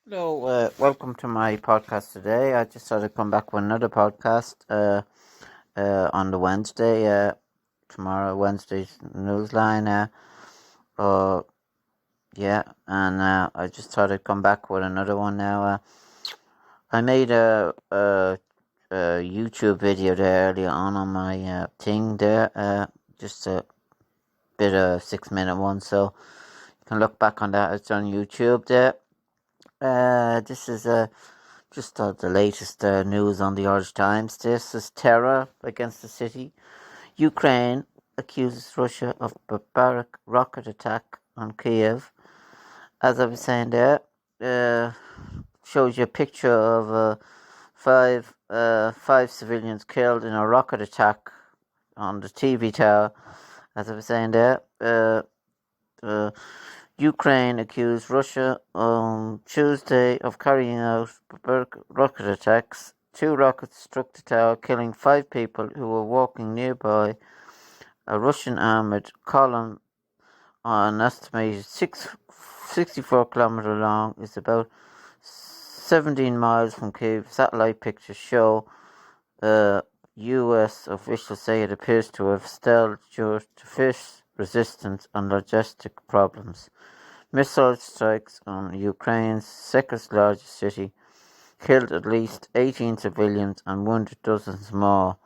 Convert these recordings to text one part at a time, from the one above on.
Hello, welcome to my podcast today. I just thought I'd come back with another podcast on the Wednesday, tomorrow, Wednesday's Newsline. And I just thought I'd come back with another one now. I made a YouTube video there earlier on my thing there, just a bit of 6-minute one, so you can look back on that. It's on YouTube there. This is just the latest news on the Irish Times. This is terror against the city. Ukraine accuses Russia of barbaric rocket attack on Kiev. As I was saying there, shows you a picture of five civilians killed in a rocket attack on the TV tower. As I was saying there, Ukraine accused Russia on Tuesday of carrying out rocket attacks. 2 rockets struck the tower, killing 5 people who were walking nearby. A Russian armoured column, an estimated 64 kilometres long, is about 17 miles from Kyiv. Satellite pictures show U.S. officials say it appears to have stalled due to fierce resistance and logistic problems. Missile strikes on Ukraine's second largest city killed at least 18 civilians and wounded dozens more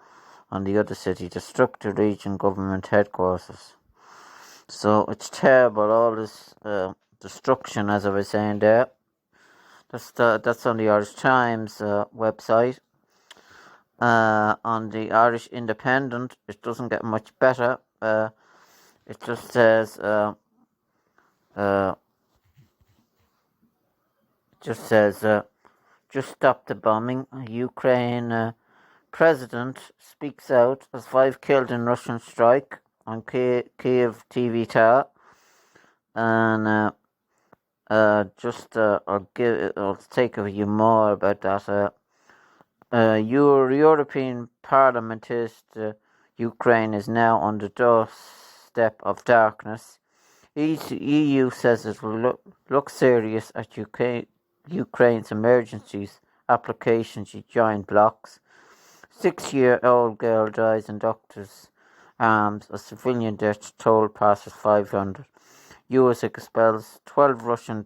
on the other city that struck the region government headquarters. So it's terrible, all this destruction, as I was saying there. That's on the Irish Times website. On the Irish Independent, it doesn't get much better. It just says just stop the bombing. Ukraine president speaks out as 5 killed in Russian strike on Kiev TV tower. And I'll take a few more about that. European Parliamentist Ukraine is now on the doorstep of darkness. EU says it will look serious at Ukraine's emergencies application to join blocs. 6-year-old girl dies in doctor's arms. A civilian death toll passes 500. US expels 12 Russian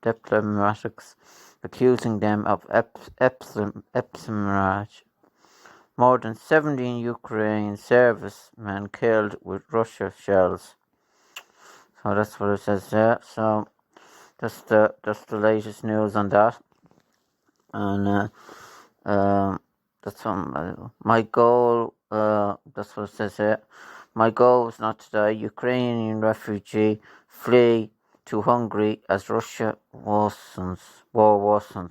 diplomats, accusing them of espionage. More than 17 Ukrainian servicemen killed with Russia shells. So that's what it says there. So that's the latest news on that. And that's my goal. That's what it says here. My goal is not to die. Ukrainian refugee flee to Hungary as Russia war worsens.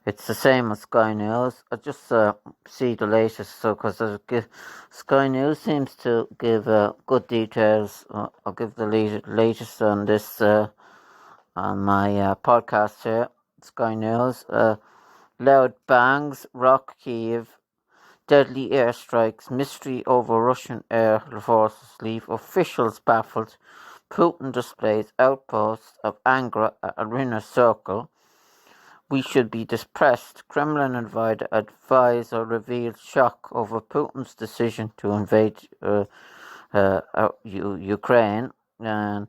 It's the same as Sky News. I just see the latest, so because Sky News seems to give good details. I'll give the latest on this on my podcast here. Sky News. Loud bangs rock Kyiv. Deadly airstrikes, mystery over Russian air forces leave officials baffled. Putin displays outbursts of anger at a inner circle. We should be depressed. Kremlin advisor reveals shock over Putin's decision to invade Ukraine, and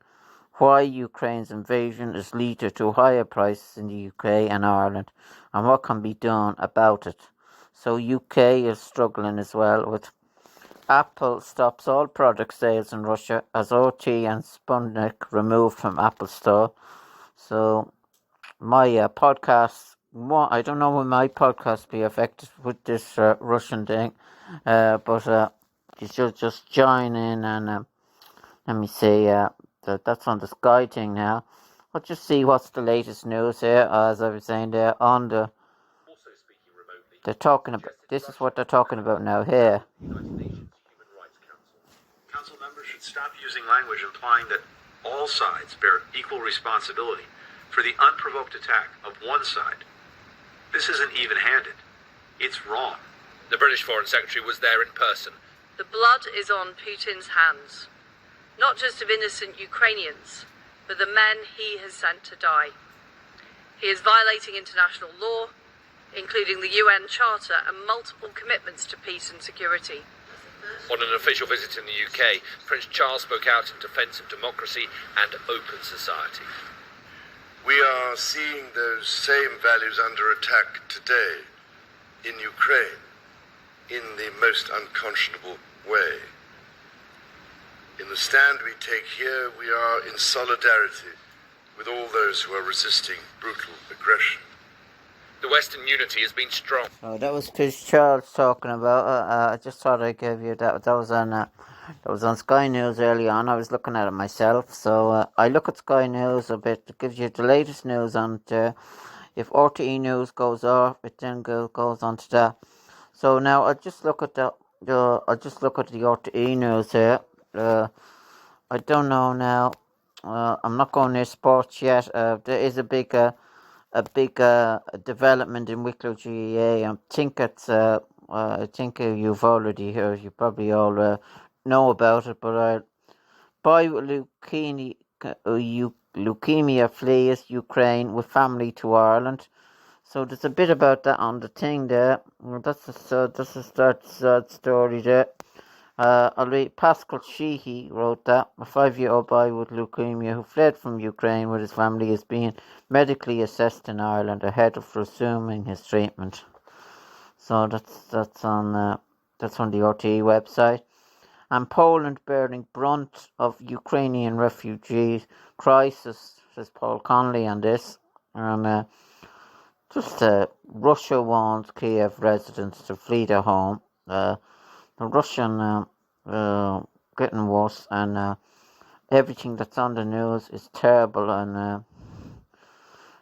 why Ukraine's invasion is leading to higher prices in the UK and Ireland, and what can be done about it. So UK is struggling as well with Apple stops all product sales in Russia as OT and Sputnik removed from Apple Store. So my podcast, I don't know will my podcast be affected with this Russian thing, but you should just join in and let me see, that's on the Sky thing now. I'll just see what's the latest news here, as I was saying there, on the... They're talking about, this is what they're talking about now here. United Nations Human Rights Council members should stop using language implying that all sides bear equal responsibility for the unprovoked attack of one side. This isn't even-handed. It's wrong. The British Foreign Secretary was there in person. The blood is on Putin's hands, not just of innocent Ukrainians, but the men he has sent to die. He is violating international law, including the UN Charter and multiple commitments to peace and security. On an official visit in the UK, Prince Charles spoke out in defence of democracy and open society. We are seeing those same values under attack today in Ukraine in the most unconscionable way. In the stand we take here, we are in solidarity with all those who are resisting brutal aggression. The Western unity has been strong. Oh, that was Prince Charles talking about. I just thought I'd give you that. That was on Sky News early on. I was looking at it myself. So I look at Sky News a bit. It gives you the latest news on it. If RTE News goes off, it then goes on to that. So now I'll just look at the RTE News here. I don't know now. I'm not going near sports yet. There is a big development in Wicklow GEA. I think it's I think you've already heard. You probably all know about it. But boy with leukemia flees Ukraine with family to Ireland. So there's a bit about that on the thing there. That's a sad story there. I'll read. Pascal Sheehy wrote that. A 5-year-old boy with leukemia who fled from Ukraine with his family is being medically assessed in Ireland ahead of resuming his treatment. So that's on the RTE website. And Poland bearing brunt of Ukrainian refugees crisis, says Paul Connolly on this. And Russia warns Kiev residents to flee their home. The Russian getting worse, and everything that's on the news is terrible. And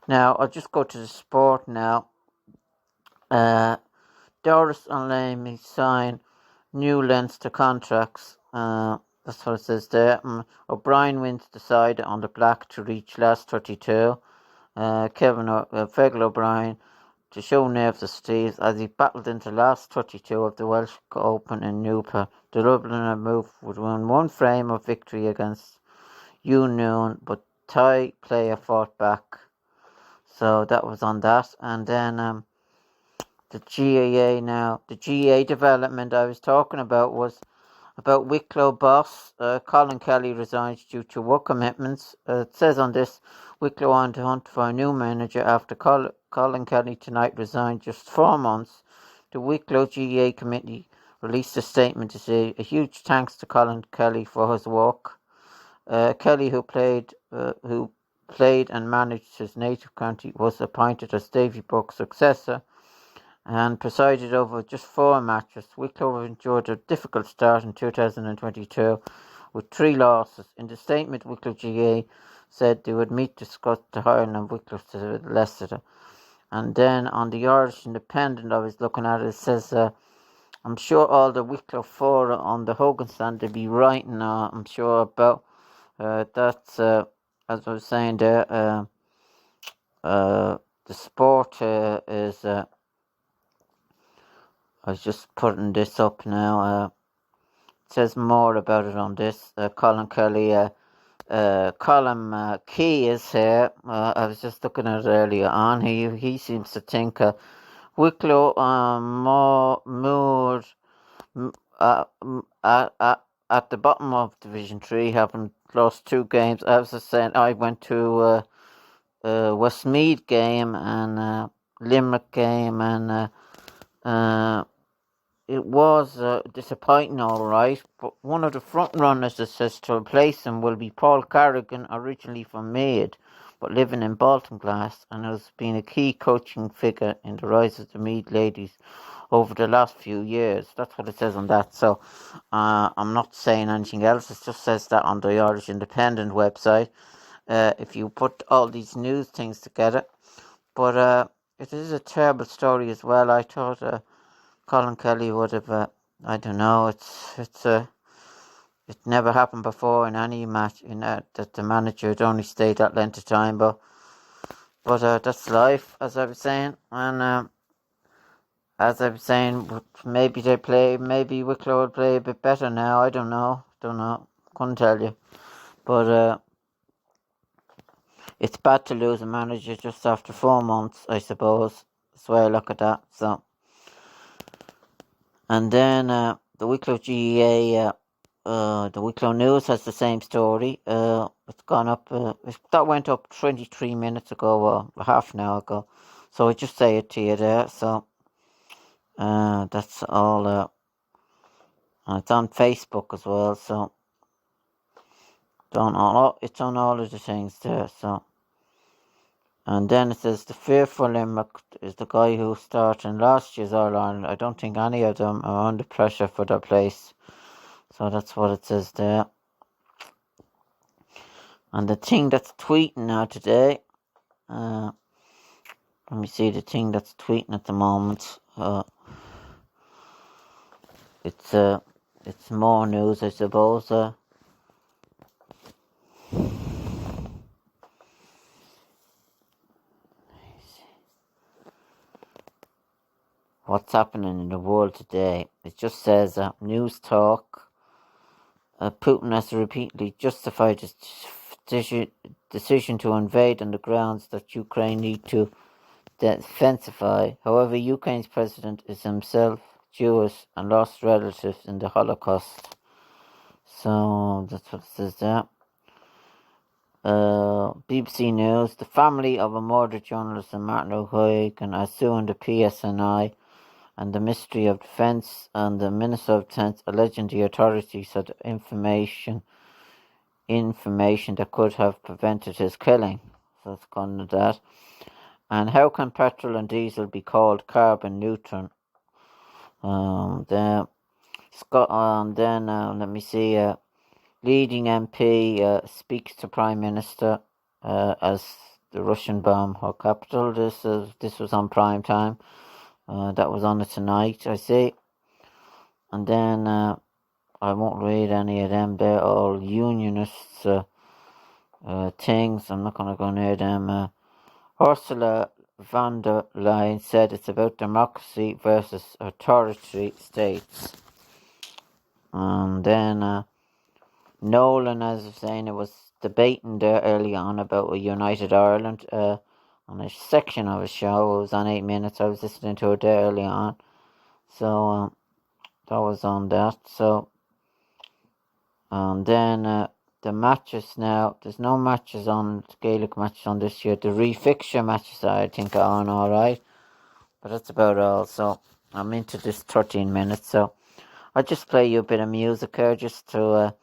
now I'll just go to the sport now. Doris and Lamy sign new Leinster contracts. That's what it says there. O'Brien wins the side on the black to reach last 32. Fergal O'Brien to show nerves of steel as he battled into last 32 of the Welsh Open in Newport. The Dubliner moved would win one frame of victory against Noon, but Thai player fought back. So that was on that. And then the GAA now. The GAA development I was talking about was about Wicklow boss. Colin Kelly resigns due to work commitments. It says on this, Wicklow on to hunt for a new manager after Colin Kelly tonight resigned just 4 months. The Wicklow GAA committee released a statement to say a huge thanks to Colin Kelly for his work. Kelly, who played and managed his native county, was appointed as Davy Buck's successor and presided over just 4 matches. Wicklow endured a difficult start in 2022 with 3 losses. In the statement, Wicklow GAA said they would meet to discuss the hiring of Wicklow to Leicester. And then on the Irish Independent, I was looking at it, it says, I'm sure all the Wicklow 4 on the Hogan stand will be writing, I'm sure about that's, as I was saying there, the sport is, I was just putting this up now. It says more about it on this. Colin Kelly, Colin Key is here. I was just looking at it earlier on. He seems to think Wicklow more moored at the bottom of Division 3, having lost 2 games. As I said, I went to Westmeath game and Limerick game, and it was disappointing, all right. But one of the front runners that says to replace him will be Paul Carrigan, originally from Meath, but living in Baltinglass, and has been a key coaching figure in the rise of the Meath ladies over the last few years. That's what it says on that. So I'm not saying anything else. It just says that on the Irish Independent website. If you put all these news things together, but it is a terrible story as well. I thought Colin Kelly would have. I don't know. It never happened before in any match. That the manager had only stayed that length of time, but that's life, as I was saying. And as I'm saying, maybe Wicklow will play a bit better now. I don't know. Couldn't tell you. But it's bad to lose a manager just after 4 months, I suppose. That's the way I look at that. So, and then the Wicklow GEA, the Wicklow News has the same story. It's gone up. That went up 23 minutes ago, half an hour ago. So I just say it to you there. So that's all. And it's on Facebook as well. So it's on all of the things there. So. And then it says the fearful Limerick is the guy who started in last year's All Ireland. I don't think any of them are under pressure for their place. So that's what it says there. And the thing that's tweeting now today, let me see the thing that's tweeting at the moment. It's more news, I suppose. What's happening in the world today? It just says news talk. Putin has repeatedly justified his decision to invade on the grounds that Ukraine need to defensify. However, Ukraine's president is himself Jewish and lost relatives in the Holocaust. So that's what it says there. BBC News: the family of a murdered journalist Martin O'Hagan are suing the PSNI and the Ministry of Defence and the Minister of Defence, alleging the authorities had information that could have prevented his killing. So that's kind of that. And how can petrol and diesel be called carbon neutral? Then let me see. Leading MP speaks to Prime Minister as the Russian bomb her capital. This was on prime time. That was on it tonight, I see. And then I won't read any of them. They're all unionists things. I'm not going to go near them. Ursula von der Leyen said it's about democracy versus authoritarian states. And then Nolan, as I was saying, it was debating there early on about a United Ireland on a section of a show. It was on 8 minutes. I was listening to it there early on. So that was on that. So, and then the matches now, there's no matches on, Gaelic matches on this year. The refixture matches I think are on alright. But that's about all. So I'm into this 13 minutes. So I'll just play you a bit of music here just to,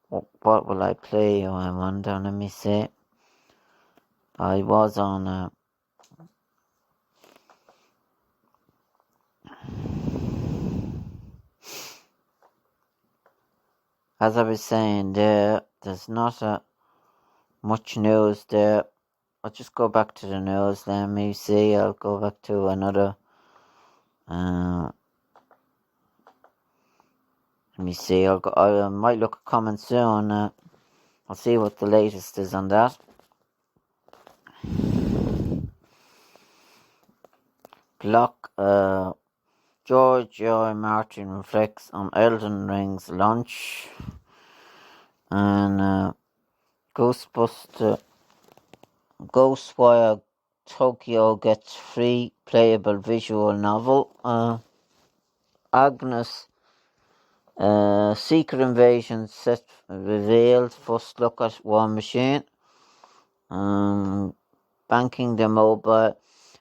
what will I play you? I wonder, let me see. I was on, as I was saying there's not much news there. I'll just go back to the news. Let me see. I'll go back to another. Let me see. I might look at comment soon. I'll see what the latest is on that. Block. George R. Martin reflects on Elden Ring's launch, and Ghostwire Tokyo gets free playable visual novel. Agnes, Secret Invasion set revealed. First look at War Machine. Banking the mobile.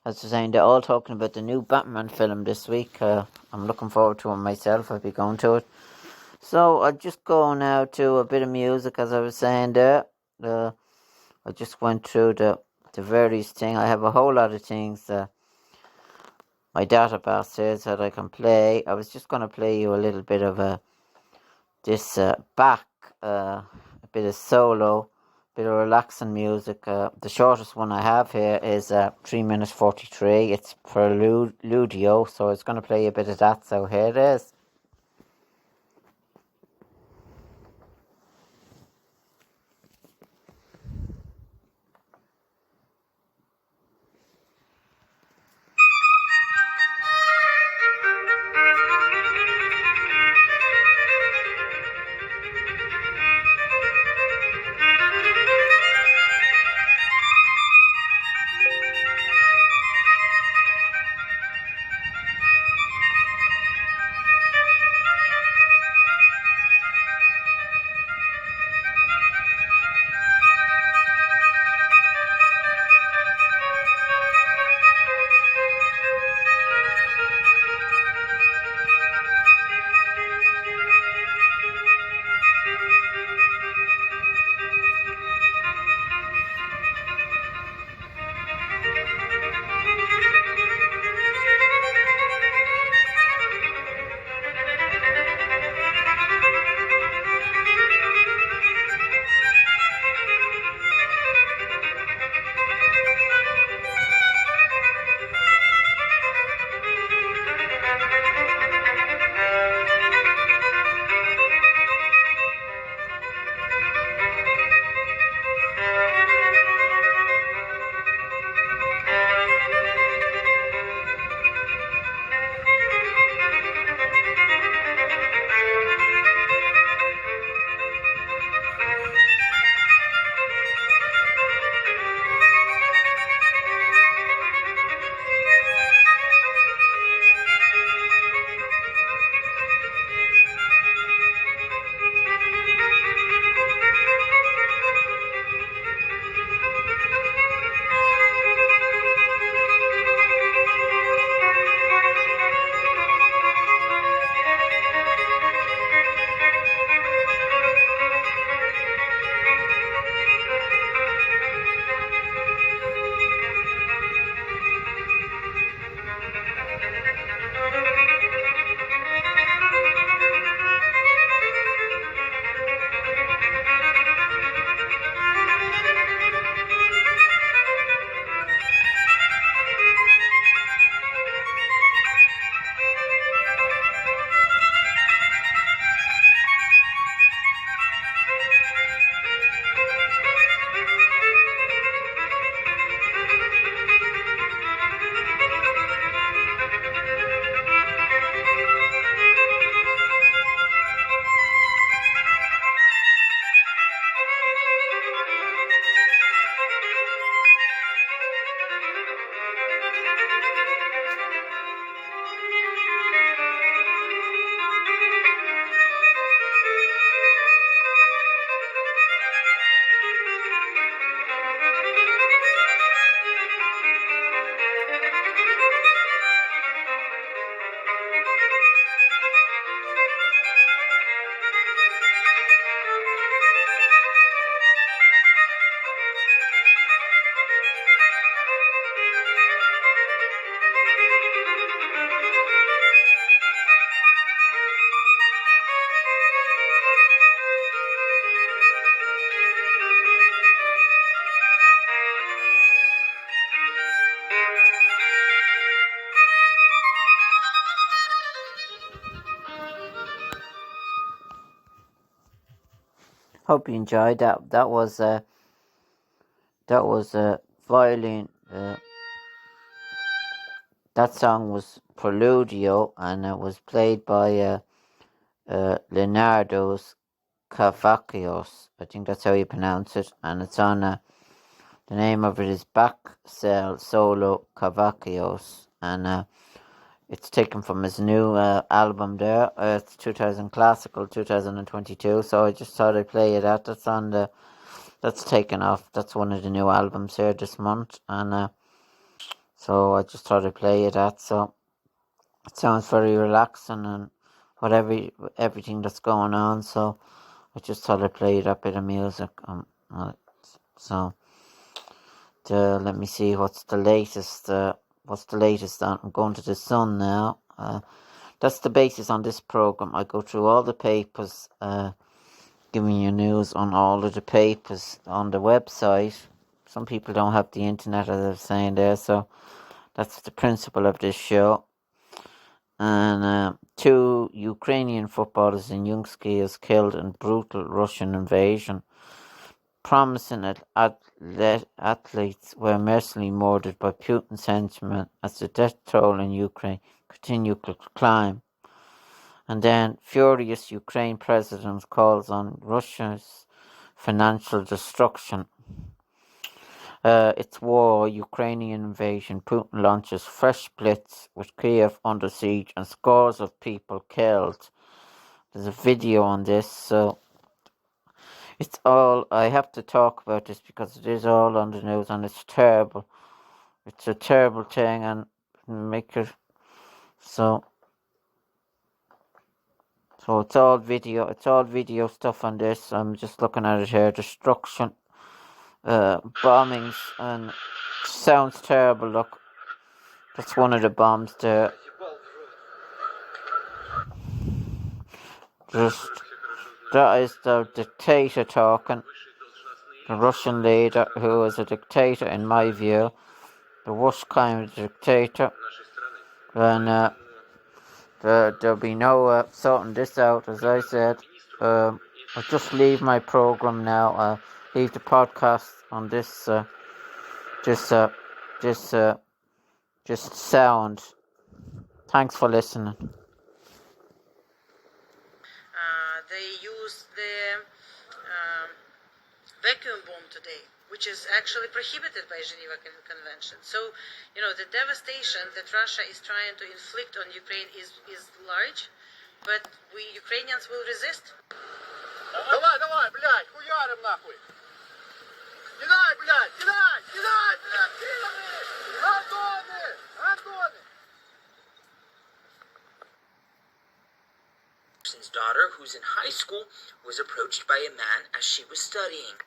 As I was saying, they're all talking about the new Batman film this week. I'm looking forward to it myself. I'll be going to it. So I'll just go now to a bit of music, as I was saying there. I just went through the various things. I have a whole lot of things. My database says that I can play. I was just going to play you a little bit of this back, a bit of solo, bit of relaxing music. The shortest one I have here is 3 minutes 43. It's Preludio, so I was going to play you a bit of that. So here it is. Hope you enjoyed that. That was violin. That song was Preludio, and it was played by Leonardo's Cavaccios. I think that's how you pronounce it, and it's on. The name of it is Baccel Solo Cavaccios, and it's taken from his new album there. It's 2000 classical 2022. So I just thought I'd play it out. That's taken off. That's one of the new albums here this month, and so I just thought I'd play it out. So it sounds very relaxing and everything that's going on. So I just thought I'd play that bit of music. So let me see what's the latest. What's the latest on? I'm going to the Sun now. That's the basis on this program. I go through all the papers, giving you news on all of the papers on the website. Some people don't have the internet, as I was saying there, so that's the principle of this show. And 2 Ukrainian footballers in young skiers killed in brutal Russian invasion. Promising athletes were mercilessly murdered by Putin's henchmen as the death toll in Ukraine continued to climb. And then furious Ukraine president calls on Russia's financial destruction. Its war, Ukrainian invasion, Putin launches fresh blitz with Kiev under siege and scores of people killed. There's a video on this, so it's all, I have to talk about this because it is all on the news and it's terrible. It's a terrible thing and make it, so it's all video stuff on this. I'm just looking at it here. Destruction, bombings, and sounds terrible. Look, that's one of the bombs there. That is the dictator talking. The Russian leader, who is a dictator in my view, the worst kind of dictator. And there'll be no sorting this out, as I said. I'll just leave my program now. Leave the podcast on this sound. Thanks for listening. They used the vacuum bomb today, which is actually prohibited by Geneva Convention. So, the devastation that Russia is trying to inflict on Ukraine is large, but we Ukrainians will resist. Давай, блядь, хуярим нахуй! Кидай, блядь, кидай, блядь, Антоны! Daughter, who's in high school, was approached by a man as she was studying.